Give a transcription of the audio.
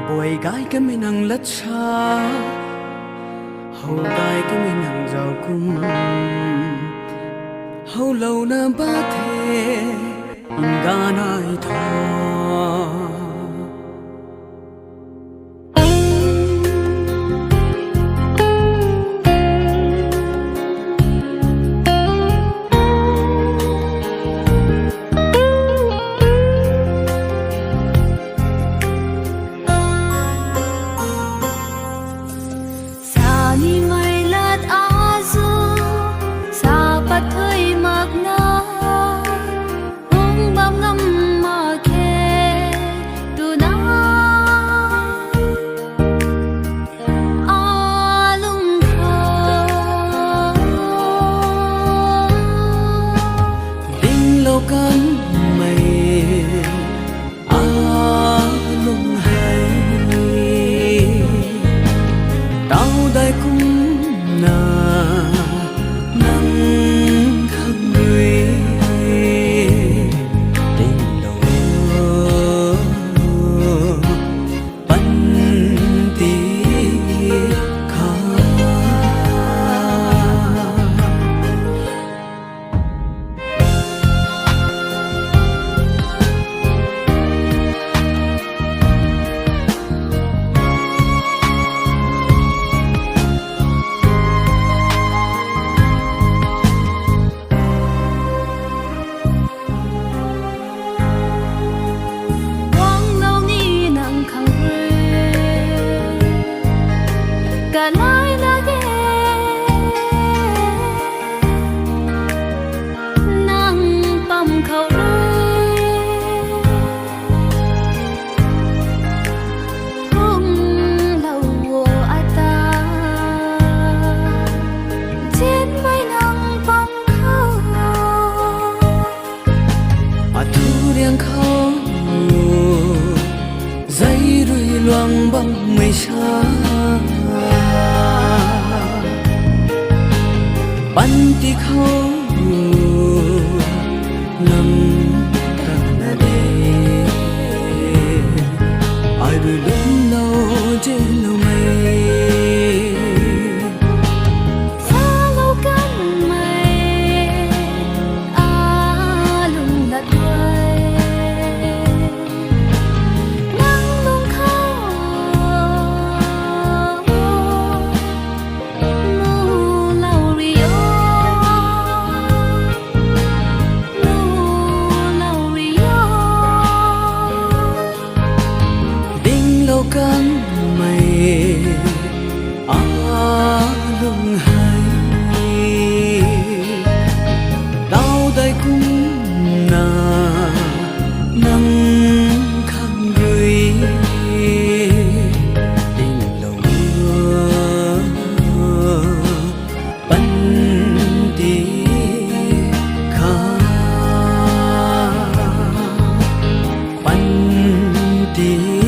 Ôi gái cái mình năng lất xa hầu gái cái mình năng giàu cung hầu lâu na ba thế in ga nai tho kan mây lung hay tao đây cũng na nắng khăng người tình đầu bắn tí khá dây rơi loang băng mây xa bắn tí khâu nằm càng ở đây ai đôi lúc lâu trên lâu mây kan mây lung hay đau đây cũng na nắng khăng người tình lòng bắn tí khá bắn tí